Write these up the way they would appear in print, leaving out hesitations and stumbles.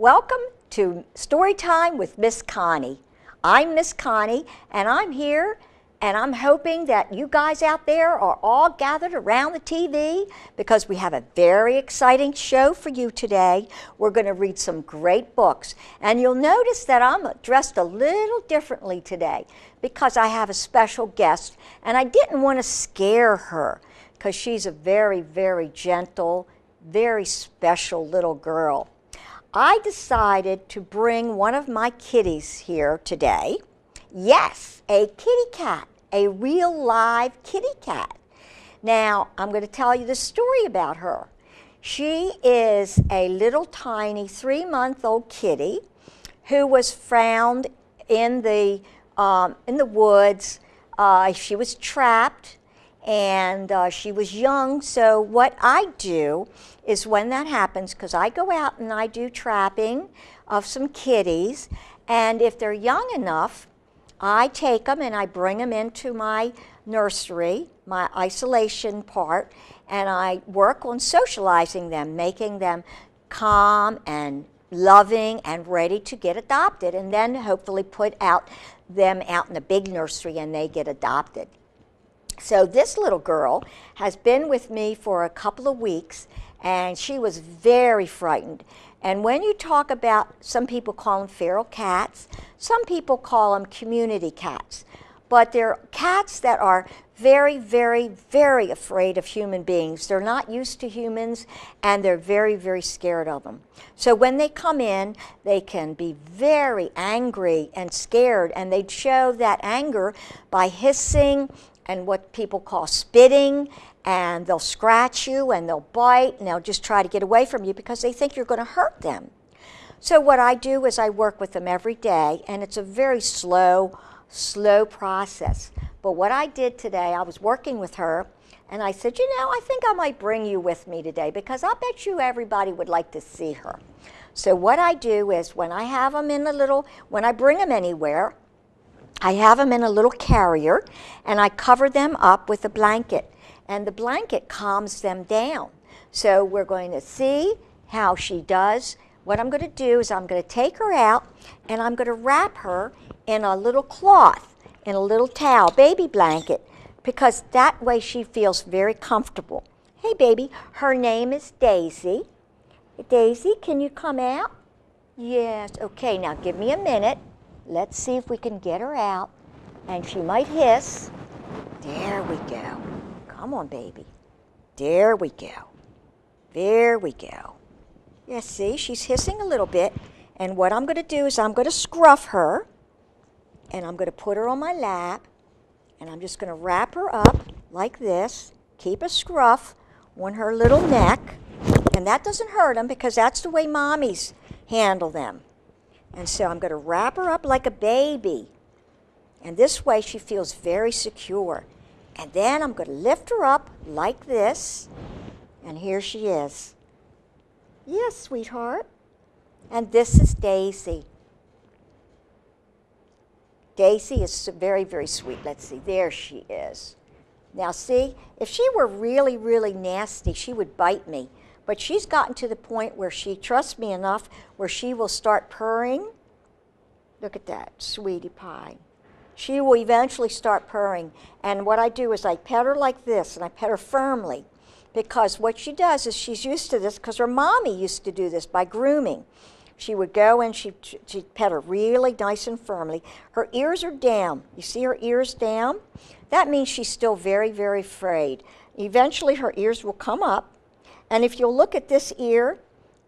Welcome to Storytime with Miss Connie. I'm Miss Connie, and I'm here, and I'm hoping that you guys out there are all gathered around the TV because we have a very exciting show for you today. We're going to read some great books, and you'll notice that I'm dressed a little differently today because I have a special guest, and I didn't want to scare her because she's a very, very gentle, very special little girl. I decided to bring one of my kitties here today. Yes, a kitty cat, a real live kitty cat. Now, I'm going to tell you the story about her. She is a little tiny 3-month-old kitty who was found in the woods. She was trapped and she was young, so what I do is when that happens, because I go out and I do trapping of some kitties, and if they're young enough, I take them and I bring them into my nursery, my isolation part, and I work on socializing them, making them calm and loving and ready to get adopted, and then hopefully put them out in the big nursery and they get adopted. So this little girl has been with me for a couple of weeks, and she was very frightened. And when you talk about, some people call them feral cats, some people call them community cats, but they're cats that are very, very, very afraid of human beings. They're not used to humans, and they're very, very scared of them. So when they come in, they can be very angry and scared, and they show that anger by hissing and what people call spitting, and they'll scratch you and they'll bite and they'll just try to get away from you because they think you're going to hurt them. So what I do is I work with them every day, and it's a very slow process. But what I did today, I was working with her, and I said, I think I might bring you with me today because I bet you everybody would like to see her. So what I do is when I have them when I bring them anywhere, I have them in a little carrier, and I cover them up with a blanket, and the blanket calms them down. So we're going to see how she does. What I'm going to do is I'm going to take her out, and I'm going to wrap her in a little cloth, in a little towel, baby blanket, because that way she feels very comfortable. Hey, baby, her name is Daisy. Daisy, can you come out? Yes. Okay, now give me a minute. Let's see if we can get her out, and she might hiss. There we go. Come on, baby. There we go. There we go. Yeah, see, she's hissing a little bit, and what I'm going to do is I'm going to scruff her, and I'm going to put her on my lap, and I'm just going to wrap her up like this, keep a scruff on her little neck, and that doesn't hurt them because that's the way mommies handle them. And so I'm going to wrap her up like a baby. And this way she feels very secure. And then I'm going to lift her up like this. And here she is. Yes, sweetheart. And this is Daisy. Daisy is very, very sweet. Let's see. There she is. Now see, if she were really, really nasty, she would bite me. But she's gotten to the point where she trusts me enough where she will start purring. Look at that, sweetie pie. She will eventually start purring. And what I do is I pet her like this, and I pet her firmly. Because what she does is she's used to this because her mommy used to do this by grooming. She would go and she'd pet her really nice and firmly. Her ears are down. You see her ears down? That means she's still very, very afraid. Eventually her ears will come up. And if you'll look at this ear,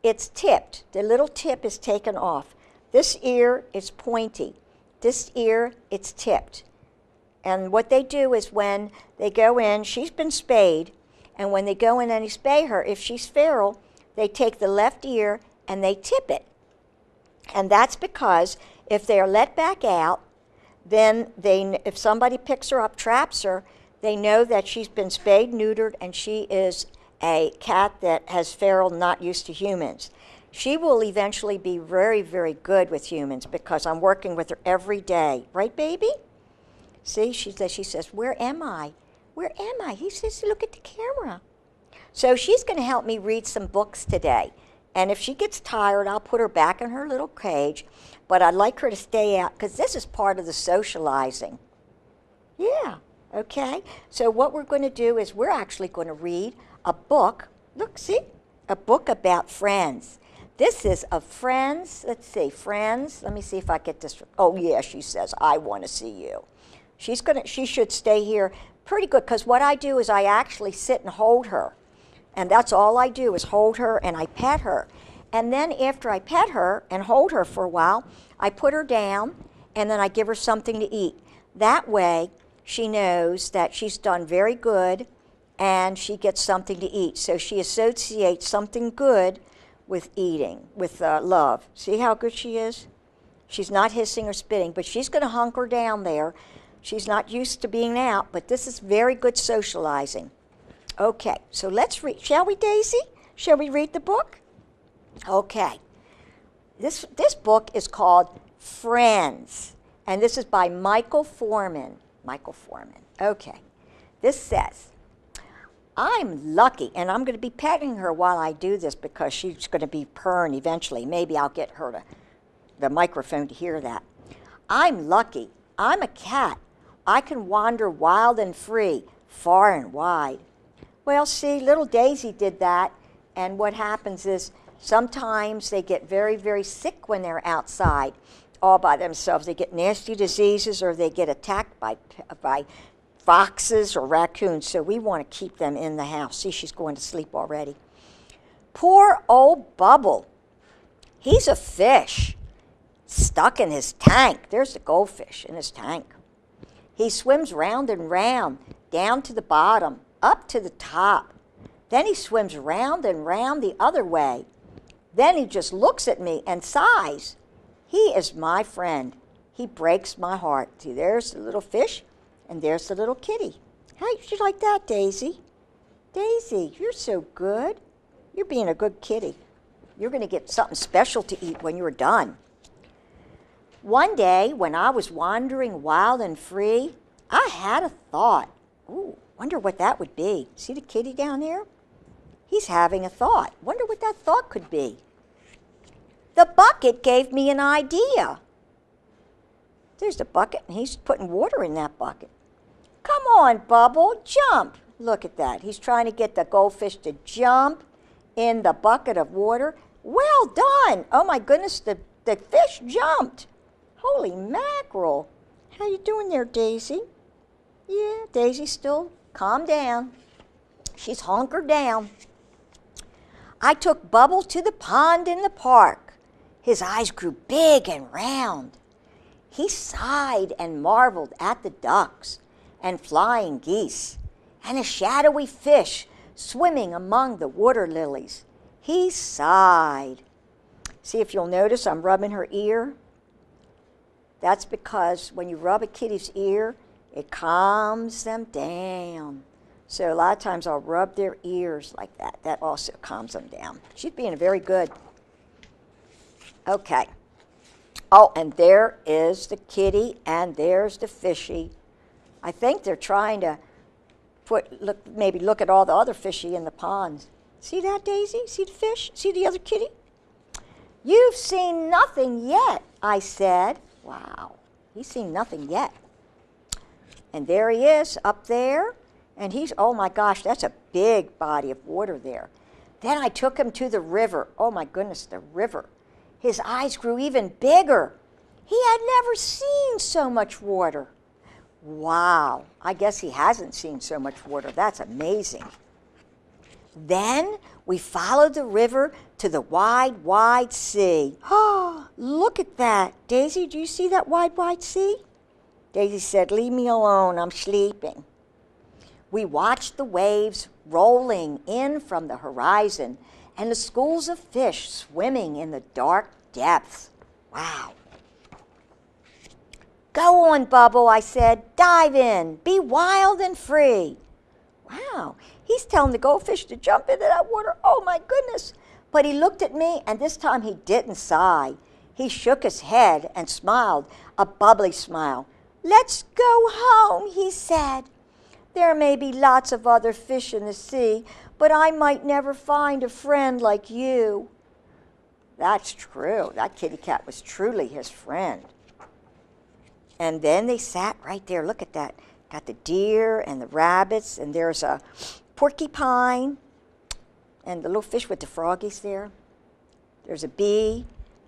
it's tipped. The little tip is taken off. This ear is pointy. This ear, it's tipped. And what they do is when they go in, she's been spayed, and when they go in and they spay her, if she's feral, they take the left ear and they tip it. And that's because if they're let back out, then if somebody picks her up, traps her, they know that she's been spayed, neutered, and she is a cat that has feral, not used to humans. She will eventually be very, very good with humans because I'm working with her every day. Right, baby? See, she says, where am I? Where am I? He says, look at the camera. So she's going to help me read some books today. And if she gets tired, I'll put her back in her little cage. But I'd like her to stay out because this is part of the socializing. Yeah, okay. So what we're going to do is we're actually going to read a book. Look, see? A book about friends. This is of Friends. Let's see, Friends. Let me see if I get this. Oh, yeah, she says, I want to see you. She should stay here pretty good because what I do is I actually sit and hold her. And that's all I do is hold her and I pet her. And then after I pet her and hold her for a while, I put her down and then I give her something to eat. That way, she knows that she's done very good and she gets something to eat. So she associates something good with eating, with love. See how good she is? She's not hissing or spitting, but she's going to hunker down there. She's not used to being out, but this is very good socializing. Okay, so let's read. Shall we, Daisy? Shall we read the book? Okay. This book is called Friends, and this is by Michael Foreman. Michael Foreman. Okay. This says, I'm lucky, and I'm going to be petting her while I do this because she's going to be purring eventually. Maybe I'll get her the microphone to hear that. I'm lucky. I'm a cat. I can wander wild and free, far and wide. Well, see, little Daisy did that, and what happens is sometimes they get very, very sick when they're outside all by themselves. They get nasty diseases or they get attacked by foxes or raccoons, so we want to keep them in the house. See, she's going to sleep already. Poor old Bubble. He's a fish stuck in his tank. There's the goldfish in his tank. He swims round and round, down to the bottom, up to the top. Then he swims round and round the other way. Then he just looks at me and sighs. He is my friend. He breaks my heart. See, there's the little fish. And there's the little kitty. How did you like that, Daisy? Daisy, you're so good. You're being a good kitty. You're going to get something special to eat when you're done. One day, when I was wandering wild and free, I had a thought. Ooh, wonder what that would be. See the kitty down there? He's having a thought. Wonder what that thought could be. The bucket gave me an idea. There's the bucket, and he's putting water in that bucket. Come on, Bubble, jump. Look at that. He's trying to get the goldfish to jump in the bucket of water. Well done. Oh, my goodness, the fish jumped. Holy mackerel. How you doing there, Daisy? Yeah, Daisy's still calm down. She's hunkered down. I took Bubble to the pond in the park. His eyes grew big and round. He sighed and marveled at the ducks and flying geese and a shadowy fish swimming among the water lilies. He sighed. See, if you'll notice, I'm rubbing her ear. That's because when you rub a kitty's ear, it calms them down. So a lot of times I'll rub their ears like that. That also calms them down. She's being very good. Okay. Oh, and there is the kitty, and there's the fishy. I think they're trying to maybe look at all the other fishy in the ponds. See that, Daisy? See the fish? See the other kitty? You've seen nothing yet, I said. Wow, he's seen nothing yet. And there he is up there, and oh my gosh, that's a big body of water there. Then I took him to the river. Oh my goodness, the river. His eyes grew even bigger. He had never seen so much water. Wow, I guess he hasn't seen so much water. That's amazing. Then we followed the river to the wide, wide sea. Oh, look at that. Daisy, do you see that wide, wide sea? Daisy said, leave me alone, I'm sleeping. We watched the waves rolling in from the horizon and the schools of fish swimming in the dark depths. Wow. Go on, Bubble, I said. Dive in. Be wild and free. Wow. He's telling the goldfish to jump into that water. Oh, my goodness. But he looked at me, and this time he didn't sigh. He shook his head and smiled, a bubbly smile. Let's go home, he said. There may be lots of other fish in the sea, but I might never find a friend like you. That's true. That kitty cat was truly his friend. And then they sat right there. Look at that. Got the deer and the rabbits, and there's a porcupine and the little fish with the froggies there. There's a bee,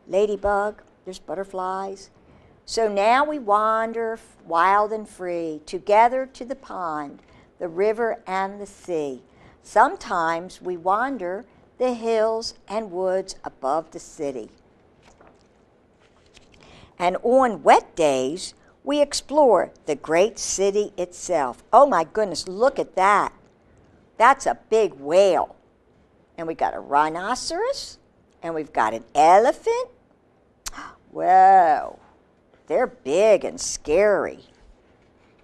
ladybug, there's butterflies. So now we wander wild and free, together to the pond, the river and the sea. Sometimes we wander the hills and woods above the city. And on wet days, we explore the great city itself. Oh my goodness, look at that. That's a big whale. And we got a rhinoceros, and we've got an elephant. Whoa, they're big and scary.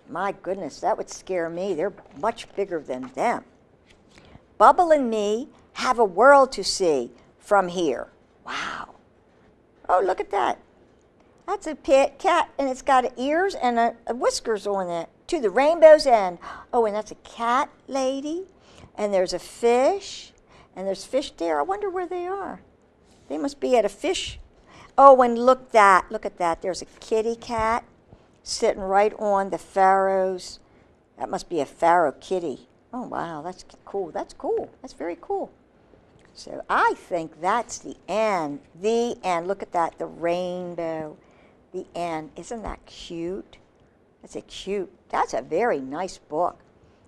My goodness, that would scare me. They're much bigger than them. Bubble and me have a world to see from here. Wow. Oh, look at that. That's a pet cat, and it's got ears and a whiskers on it to the rainbow's end. Oh, and that's a cat lady, and there's a fish, and there's fish there. I wonder where they are. They must be at a fish. Oh, and look at that. There's a kitty cat sitting right on the pharaoh's. That must be a pharaoh kitty. Oh, wow, that's cool. That's cool. That's very cool. So I think that's the end. The end. Look at that, the rainbow. The end. Isn't that cute? That's a very nice book.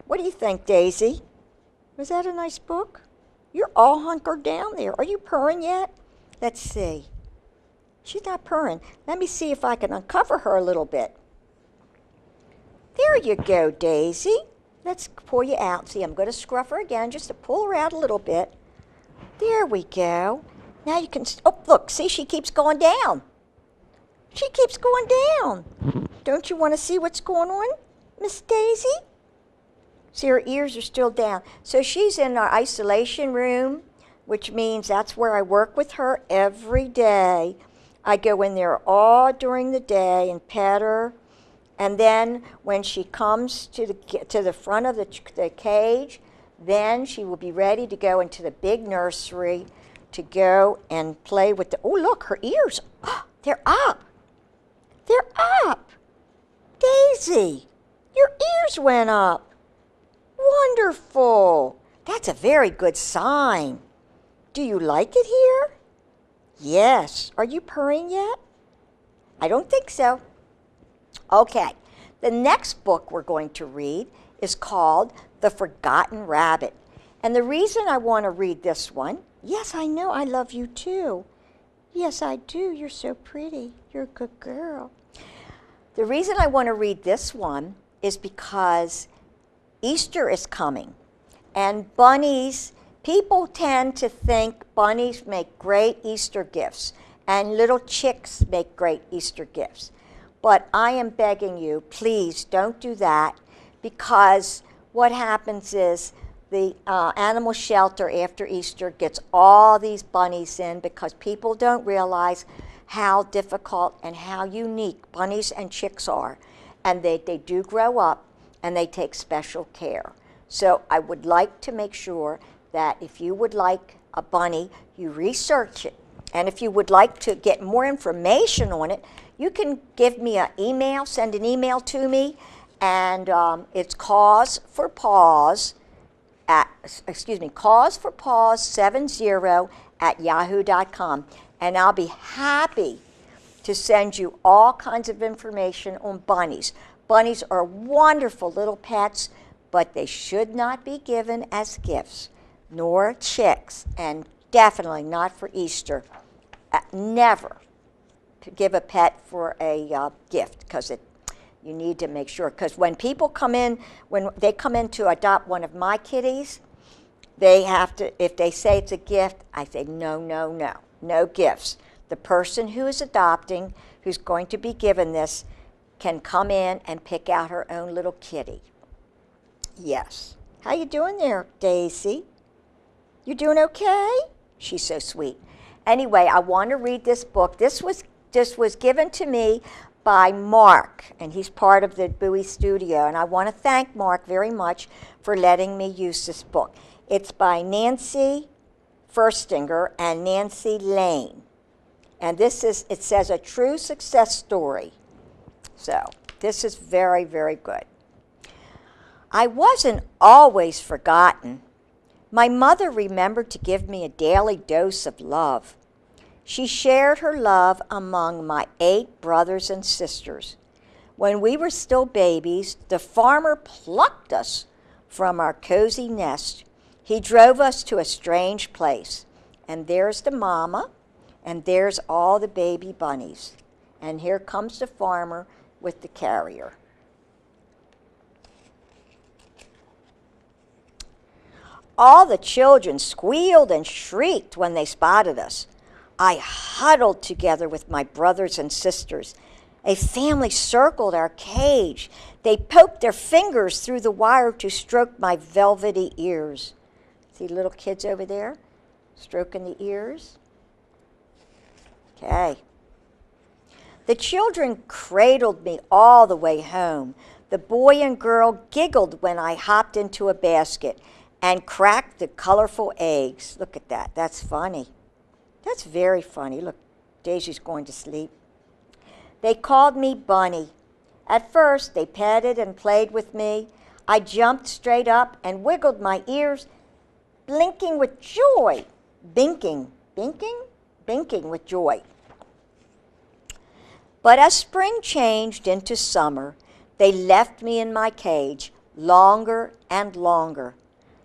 What do you think, Daisy? Was that a nice book? You're all hunkered down there. Are you purring yet? Let's see. She's not purring. Let me see if I can uncover her a little bit. There you go, Daisy. Let's pull you out. See, I'm going to scruff her again just to pull her out a little bit. There we go. Now you can, oh, look, see, she keeps going down. She keeps going down. Don't you want to see what's going on, Miss Daisy? See, her ears are still down. So she's in our isolation room, which means that's where I work with her every day. I go in there all during the day and pet her. And then when she comes to the front of the cage, then she will be ready to go into the big nursery to go and play with the, oh, look, her ears, oh, they're up. They're up. Daisy, your ears went up. Wonderful. That's a very good sign. Do you like it here? Yes. Are you purring yet? I don't think so. Okay. The next book we're going to read is called The Forgotten Rabbit. And the reason I want to read this one, yes, I know I love you too. Yes, I do. You're so pretty. You're a good girl. The reason I want to read this one is because Easter is coming. And bunnies, people tend to think bunnies make great Easter gifts and little chicks make great Easter gifts. But I am begging you, please don't do that, because what happens is the animal shelter after Easter gets all these bunnies in because people don't realize how difficult and how unique bunnies and chicks are. And they do grow up and they take special care. So I would like to make sure that if you would like a bunny, you research it. And if you would like to get more information on it, you can give me an email, send an email to me, and it's cause for paws 70@yahoo.com. And I'll be happy to send you all kinds of information on bunnies. Bunnies are wonderful little pets, but they should not be given as gifts, nor chicks, and definitely not for Easter. Never give a pet for a gift, because you need to make sure. Because when people come in, when they come in to adopt one of my kitties, they have to, if they say it's a gift, I say no, no, no, no gifts. The person who is adopting, who's going to be given this, can come in and pick out her own little kitty. Yes. How you doing there, Daisy? You doing okay? She's so sweet. Anyway, I want to read this book. This was given to me by Mark, and he's part of the Bowie studio, and I want to thank Mark very much for letting me use this book. It's by Nancy Furstinger and Nancy Lane. And it says a true success story. So this is very, very good. I wasn't always forgotten. My mother remembered to give me a daily dose of love. She shared her love among my 8 brothers and sisters. When we were still babies, the farmer plucked us from our cozy nest. He drove us to a strange place. And there's the mama, and there's all the baby bunnies. And here comes the farmer with the carrier. All the children squealed and shrieked when they spotted us. I huddled together with my brothers and sisters. A family circled our cage. They poked their fingers through the wire to stroke my velvety ears. See little kids over there stroking the ears? Okay. The children cradled me all the way home. The boy and girl giggled when I hopped into a basket and cracked the colorful eggs. Look at that. That's funny. That's very funny. Look, Daisy's going to sleep. They called me Bunny. At first, they petted and played with me. I jumped straight up and wiggled my ears, blinking with joy. Binking with joy. But as spring changed into summer, they left me in my cage longer and longer.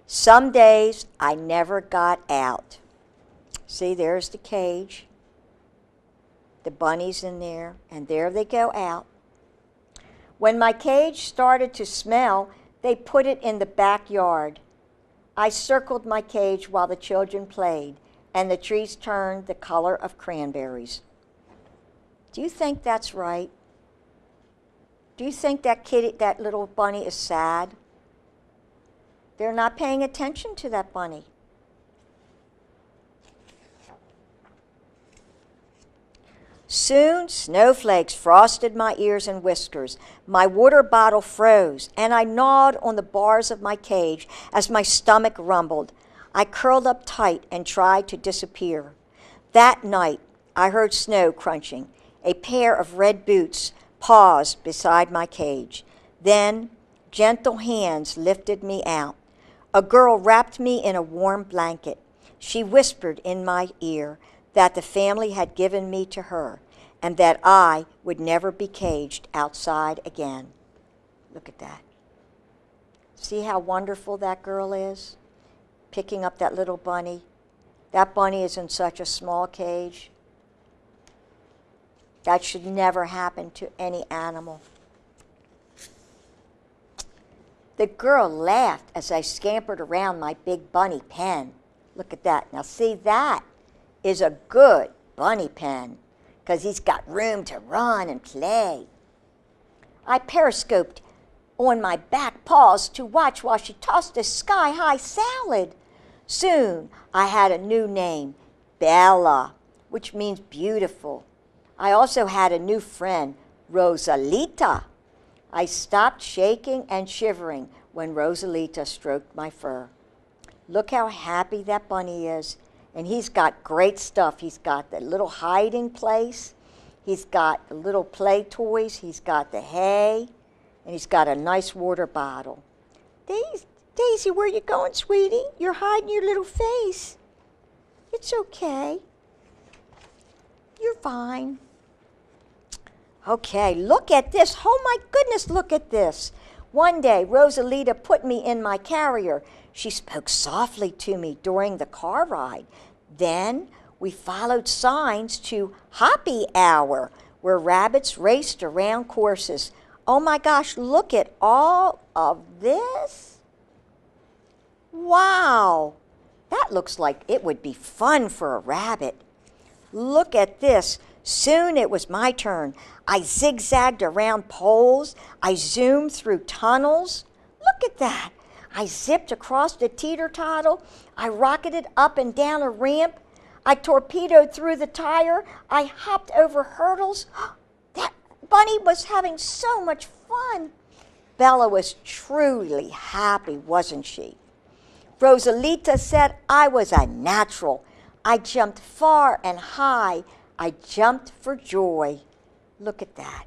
Some days I never got out. See, there's the cage. The bunnies in there, and there they go out. When my cage started to smell, they put it in the backyard. I circled my cage while the children played, and the trees turned the color of cranberries. Do you think that's right? Do you think that little bunny is sad? They're not paying attention to that bunny. Soon, snowflakes frosted my ears and whiskers. My water bottle froze, and I gnawed on the bars of my cage as my stomach rumbled. I curled up tight and tried to disappear. That night, I heard snow crunching. A pair of red boots paused beside my cage. Then, gentle hands lifted me out. A girl wrapped me in a warm blanket. She whispered in my ear that the family had given me to her and that I would never be caged outside again. Look at that. See how wonderful that girl is? Picking up that little bunny. That bunny is in such a small cage. That should never happen to any animal. The girl laughed as I scampered around my big bunny pen. Look at that. Now see, that is a good bunny pen because he's got room to run and play. I periscoped on my back paws to watch while she tossed a sky-high salad. Soon I had a new name, Bella, which means beautiful. I also had a new friend, Rosalita. I stopped shaking and shivering when Rosalita stroked my fur. Look how happy that bunny is. And he's got great stuff. He's got the little hiding place. He's got the little play toys. He's got the hay. And he's got a nice water bottle. Daisy, where you going, sweetie? You're hiding your little face. It's okay. You're fine. Okay, look at this. Oh my goodness, look at this. One day, Rosalita put me in my carrier. She spoke softly to me during the car ride. Then we followed signs to Happy Hour, where rabbits raced around courses. Oh my gosh, look at all of this. Wow, that looks like it would be fun for a rabbit. Look at this. Soon it was my turn. I zigzagged around poles. I zoomed through tunnels. Look at that. I zipped across the teeter-totter. I rocketed up and down a ramp. I torpedoed through the tire. I hopped over hurdles. That bunny was having so much fun. Bella was truly happy, wasn't she? Rosalita said I was a natural. I jumped far and high. I jumped for joy. Look at that.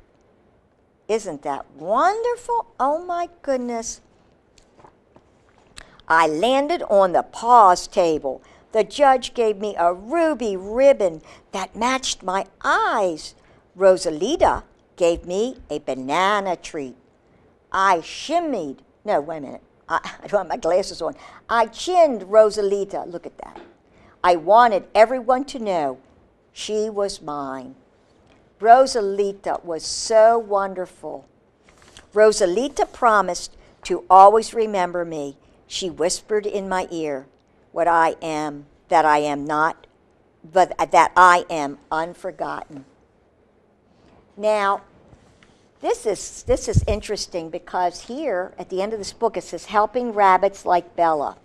Isn't that wonderful? Oh my goodness. I landed on the pause table. The judge gave me a ruby ribbon that matched my eyes. Rosalita gave me a banana treat. I shimmied. No, wait a minute. I don't have my glasses on. I chinned Rosalita. Look at that. I wanted everyone to know she was mine. Rosalita was so wonderful. Rosalita promised to always remember me. She whispered in my ear what I am, that I am not, but that I am unforgotten. Now, this is interesting because here at the end of this book it says helping rabbits like Bella.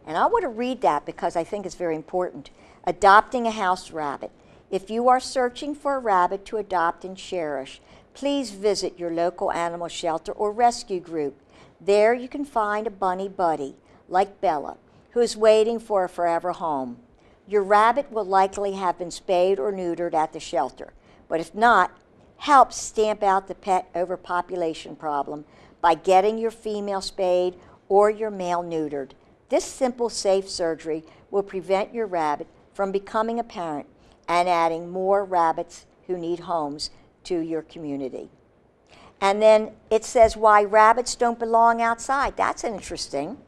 And I want to read that because I think it's very important. Adopting a house rabbit. If you are searching for a rabbit to adopt and cherish, please visit your local animal shelter or rescue group. There you can find a bunny buddy, like Bella, who is waiting for a forever home. Your rabbit will likely have been spayed or neutered at the shelter, but if not, help stamp out the pet overpopulation problem by getting your female spayed or your male neutered. This simple, safe surgery will prevent your rabbit from becoming a parent and adding more rabbits who need homes to your community. And then it says why rabbits don't belong outside. That's interesting.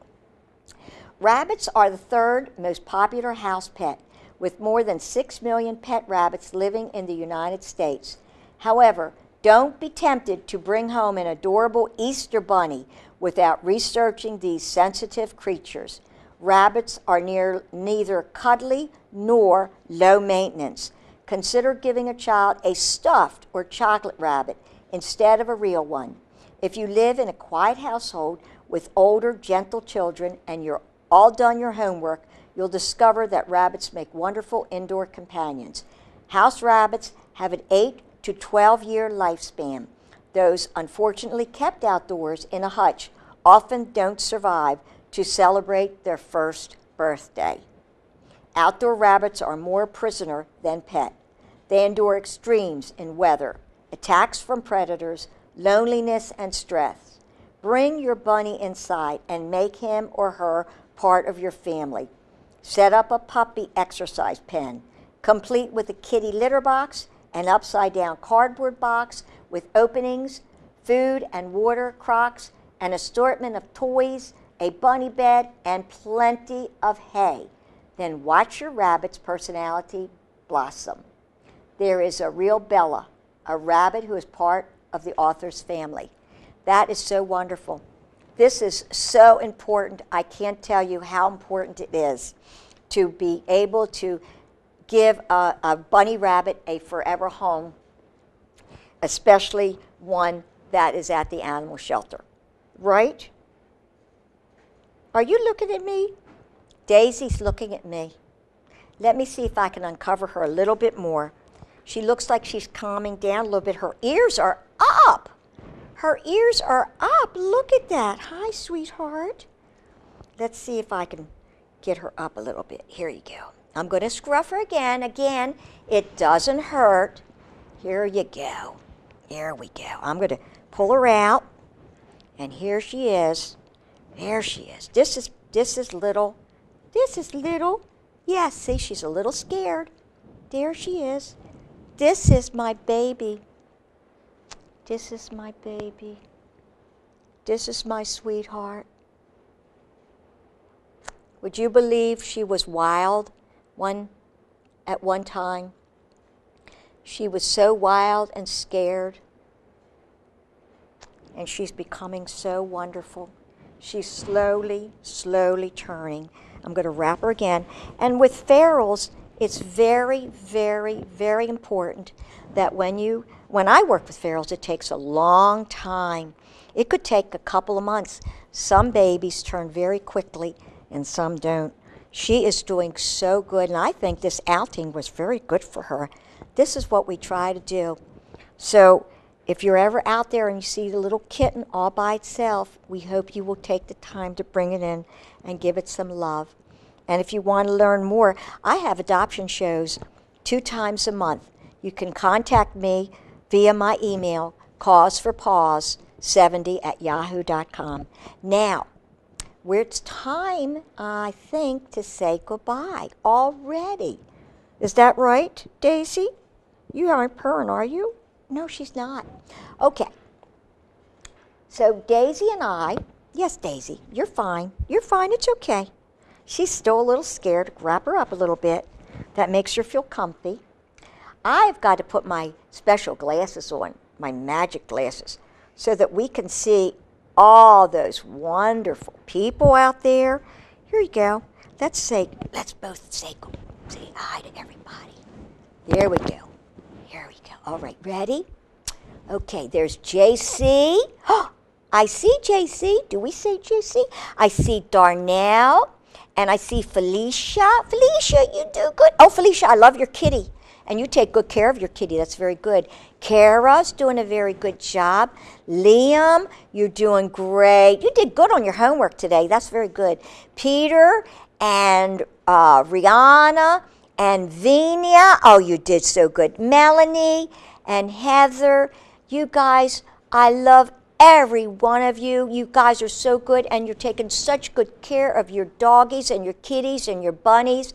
Rabbits are the third most popular house pet, with more than 6 million pet rabbits living in the United States. However, don't be tempted to bring home an adorable Easter bunny without researching these sensitive creatures. Rabbits are neither cuddly nor low maintenance. Consider giving a child a stuffed or chocolate rabbit instead of a real one. If you live in a quiet household with older, gentle children and you're all done your homework, you'll discover that rabbits make wonderful indoor companions. House rabbits have an 8 to 12-year lifespan. Those unfortunately kept outdoors in a hutch often don't survive to celebrate their first birthday. Outdoor rabbits are more prisoner than pet. They endure extremes in weather, attacks from predators, loneliness, and stress. Bring your bunny inside and make him or her part of your family. Set up a puppy exercise pen, complete with a kitty litter box, an upside-down cardboard box with openings, food and water crocks, an assortment of toys, a bunny bed, and plenty of hay. Then watch your rabbit's personality blossom. There is a real Bella, a rabbit who is part of the author's family. That is so wonderful. This is so important. I can't tell you how important it is to be able to give a bunny rabbit a forever home, especially one that is at the animal shelter. Right? Are you looking at me? Daisy's looking at me. Let me see if I can uncover her a little bit more. She looks like she's calming down a little bit. Her ears are up. Her ears are up. Look at that. Hi, sweetheart. Let's see if I can get her up a little bit. Here you go. I'm going to scruff her again. Again, it doesn't hurt. Here you go. There we go. I'm going to pull her out. And here she is. There she is. This is little. This is little. Yes, see, she's a little scared. There she is. This is my baby. This is my baby. This is my sweetheart. Would you believe she was wild at one time? She was so wild and scared. And she's becoming so wonderful. She's slowly, slowly turning. I'm going to wrap her again. And with ferals, it's very, very, very important that when I work with ferals, it takes a long time. It could take a couple of months. Some babies turn very quickly and some don't. She is doing so good, and I think this outing was very good for her. This is what we try to do. So if you're ever out there and you see the little kitten all by itself, we hope you will take the time to bring it in and give it some love. And if you want to learn more, I have adoption shows 2 times a month. You can contact me via my email, causeforpaws70@yahoo.com. Now, it's time, I think, to say goodbye already. Is that right, Daisy? You aren't purring, are you? No, she's not. Okay. So Daisy and I, yes, Daisy, you're fine. You're fine, it's okay. She's still a little scared. Wrap her up a little bit. That makes her feel comfy. I've got to put my special glasses on, my magic glasses, so that we can see all those wonderful people out there. Here you go. Let's both say hi to everybody. There we go. Here we go. All right, ready? Okay, there's JC. Oh, I see JC. Do we say JC? I see Darnell, and I see Felicia. Felicia, you do good. Oh, Felicia, I love your kitty. And you take good care of your kitty. That's very good. Kara's doing a very good job. Liam, you're doing great. You did good on your homework today. That's very good. Peter and Rihanna and Venia. Oh, you did so good. Melanie and Heather. You guys, I love every one of you. You guys are so good, and you're taking such good care of your doggies and your kitties and your bunnies.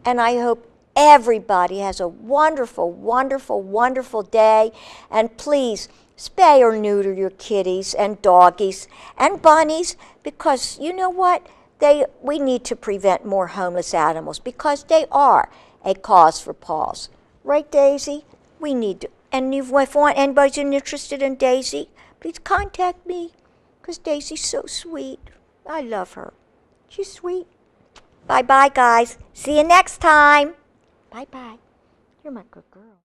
And I hope everybody has a wonderful, wonderful, wonderful day. And please, spay or neuter your kitties and doggies and bunnies, because you know what? We need to prevent more homeless animals, because they are a cause for paws. Right, Daisy? We need to. And if anybody's interested in Daisy, please contact me, because Daisy's so sweet. I love her. She's sweet. Bye-bye, guys. See you next time. Bye-bye. You're my good girl.